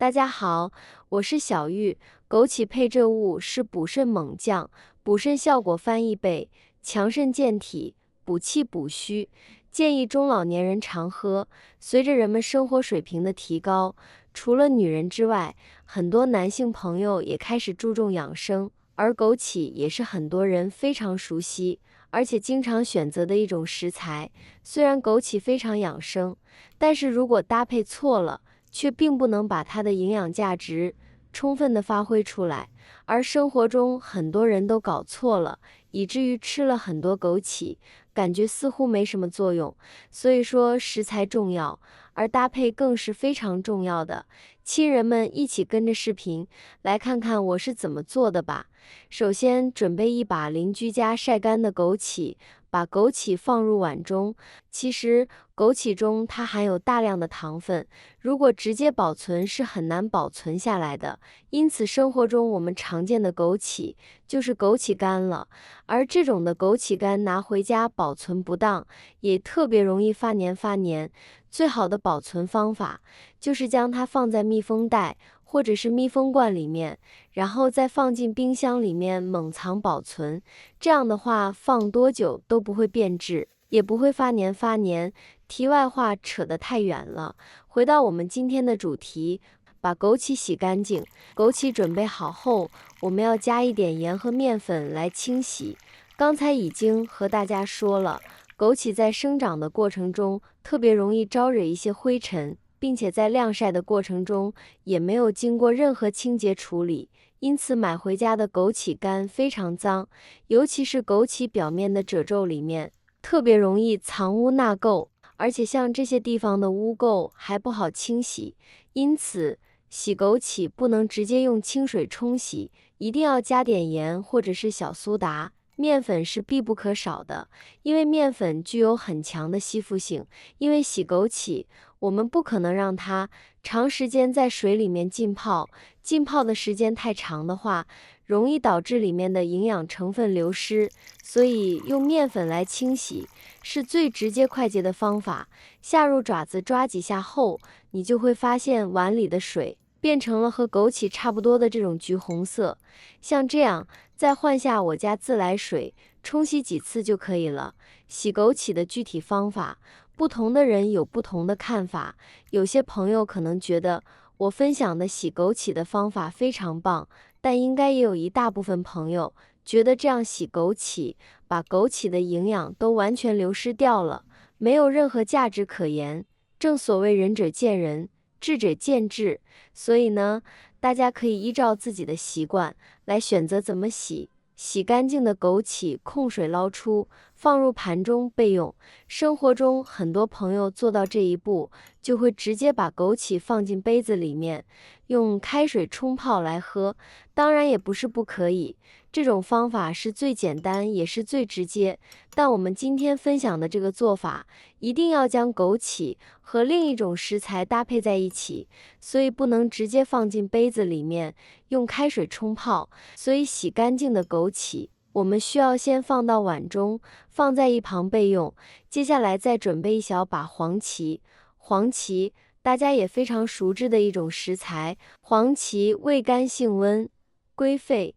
大家好，我是小玉。枸杞配这物是补肾猛将，补肾效果翻一倍，强肾健体，补气补虚，建议中老年人常喝。随着人们生活水平的提高，除了女人之外，很多男性朋友也开始注重养生，而枸杞也是很多人非常熟悉，而且经常选择的一种食材。虽然枸杞非常养生，但是如果搭配错了，却并不能把它的营养价值充分的发挥出来，而生活中很多人都搞错了，以至于吃了很多枸杞，感觉似乎没什么作用。所以说食材重要，而搭配更是非常重要的。亲人们一起跟着视频来看看我是怎么做的吧。首先准备一把邻居家晒干的枸杞，把枸杞放入碗中。其实枸杞中它含有大量的糖分，如果直接保存是很难保存下来的，因此生活中我们常见的枸杞就是枸杞干了，而这种的枸杞干拿回家保存不当，也特别容易发黏。最好的保存方法就是将它放在密封袋或者是密封罐里面，然后再放进冰箱里面冷藏保存。这样的话放多久都不会变质，也不会发黏。题外话扯得太远了，回到我们今天的主题，把枸杞洗干净。枸杞准备好后，我们要加一点盐和面粉来清洗。刚才已经和大家说了，枸杞在生长的过程中特别容易招惹一些灰尘，并且在晾晒的过程中也没有经过任何清洁处理，因此买回家的枸杞干非常脏，尤其是枸杞表面的褶皱里面特别容易藏污纳垢，而且像这些地方的污垢还不好清洗，因此洗枸杞不能直接用清水冲洗，一定要加点盐或者是小苏打。面粉是必不可少的，因为面粉具有很强的吸附性。因为洗枸杞，我们不可能让它长时间在水里面浸泡，浸泡的时间太长的话，容易导致里面的营养成分流失，所以用面粉来清洗是最直接快捷的方法。下入爪子抓几下后，你就会发现碗里的水变成了和枸杞差不多的这种橘红色，像这样再换下我家自来水冲洗几次就可以了。洗枸杞的具体方法，不同的人有不同的看法，有些朋友可能觉得我分享的洗枸杞的方法非常棒，但应该也有一大部分朋友觉得这样洗枸杞，把枸杞的营养都完全流失掉了，没有任何价值可言。正所谓仁者见仁，智者见智，所以呢，大家可以依照自己的习惯来选择怎么洗。洗干净的枸杞控水捞出，放入盘中备用。生活中很多朋友做到这一步，就会直接把枸杞放进杯子里面，用开水冲泡来喝。当然也不是不可以，这种方法是最简单也是最直接，但我们今天分享的这个做法，一定要将枸杞和另一种食材搭配在一起，所以不能直接放进杯子里面用开水冲泡。所以洗干净的枸杞我们需要先放到碗中，放在一旁备用。接下来再准备一小把黄芪。黄芪大家也非常熟知的一种食材，黄芪味甘性温，归肺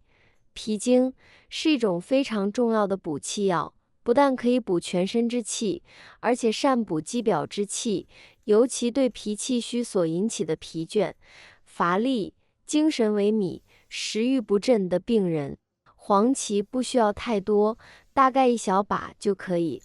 脾经，是一种非常重要的补气药，不但可以补全身之气，而且善补肌表之气，尤其对脾气虚所引起的疲倦、乏力、精神萎靡、食欲不振的病人，黄芪不需要太多，大概一小把就可以。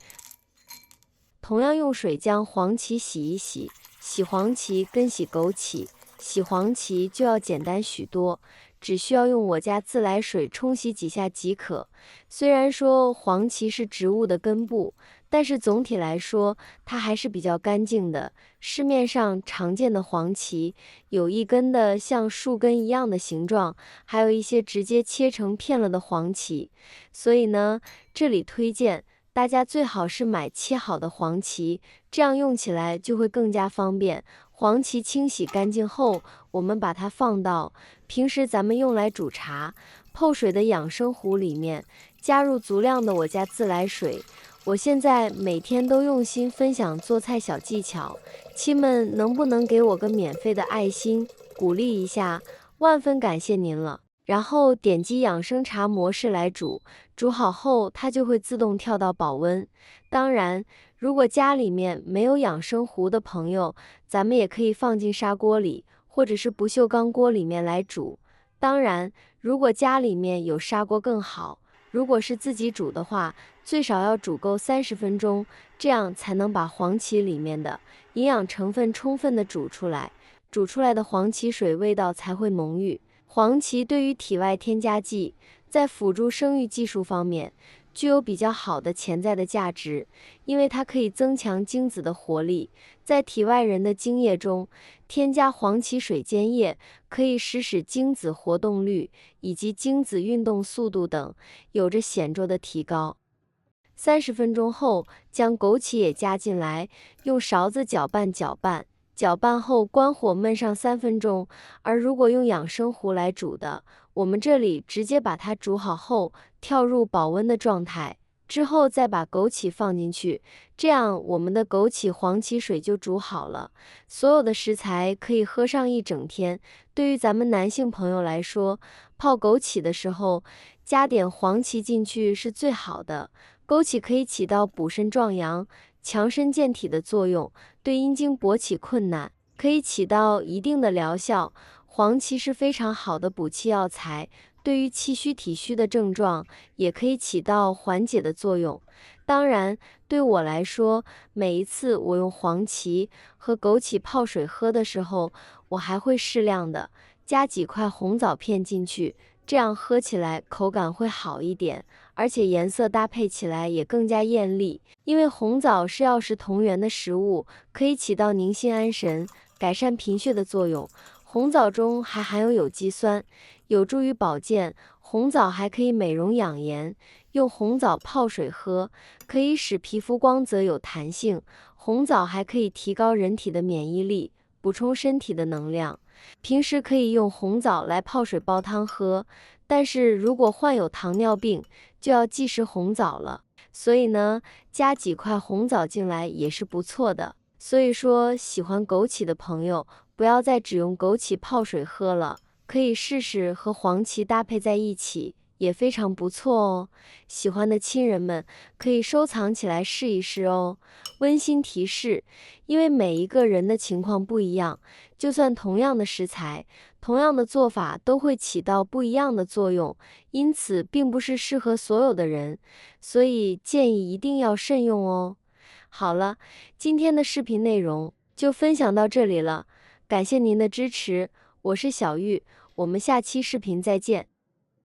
同样用水将黄芪洗一洗，洗黄芪跟洗枸杞，洗黄芪就要简单许多，只需要用我家自来水冲洗几下即可。虽然说黄芪是植物的根部，但是总体来说它还是比较干净的。市面上常见的黄芪，有一根的像树根一样的形状，还有一些直接切成片了的黄芪。所以呢，这里推荐大家最好是买切好的黄芪，这样用起来就会更加方便。黄芪清洗干净后，我们把它放到平时咱们用来煮茶、泡水的养生壶里面，加入足量的我家自来水。我现在每天都用心分享做菜小技巧，亲们能不能给我个免费的爱心，鼓励一下，万分感谢您了。然后点击养生茶模式来煮，煮好后它就会自动跳到保温。当然，如果家里面没有养生壶的朋友，咱们也可以放进砂锅里，或者是不锈钢锅里面来煮。当然，如果家里面有砂锅更好。如果是自己煮的话，最少要煮够30分钟，这样才能把黄芪里面的营养成分充分的煮出来，煮出来的黄芪水味道才会浓郁。黄芪对于体外添加剂，在辅助生育技术方面，具有比较好的潜在的价值，因为它可以增强精子的活力。在体外人的精液中，添加黄芪水煎液，可以使精子活动率以及精子运动速度等有着显著的提高。30分钟后，将枸杞也加进来，用勺子搅拌搅拌，搅拌后关火焖上3分钟。而如果用养生壶来煮的，我们这里直接把它煮好后跳入保温的状态，之后再把枸杞放进去，这样我们的枸杞黄芪水就煮好了。所有的食材可以喝上一整天。对于咱们男性朋友来说，泡枸杞的时候加点黄芪进去是最好的。枸杞可以起到补肾壮阳、强身健体的作用，对阴茎勃起困难可以起到一定的疗效。黄芪是非常好的补气药材，对于气虚体虚的症状也可以起到缓解的作用。当然，对我来说，每一次我用黄芪和枸杞泡水喝的时候，我还会适量的加几块红枣片进去，这样喝起来口感会好一点，而且颜色搭配起来也更加艳丽。因为红枣是药食同源的食物，可以起到宁心安神、改善贫血的作用。红枣中还含有有机酸，有助于保健。红枣还可以美容养颜，用红枣泡水喝，可以使皮肤光泽有弹性。红枣还可以提高人体的免疫力，补充身体的能量。平时可以用红枣来泡水煲汤喝，但是如果患有糖尿病，就要忌食红枣了。所以呢，加几块红枣进来也是不错的。所以说，喜欢枸杞的朋友，不要再只用枸杞泡水喝了，可以试试和黄芪搭配在一起，也非常不错哦。喜欢的亲人们可以收藏起来试一试哦。温馨提示，因为每一个人的情况不一样，就算同样的食材，同样的做法都会起到不一样的作用，因此并不是适合所有的人，所以建议一定要慎用哦。好了，今天的视频内容就分享到这里了，感谢您的支持，我是小玉，我们下期视频再见。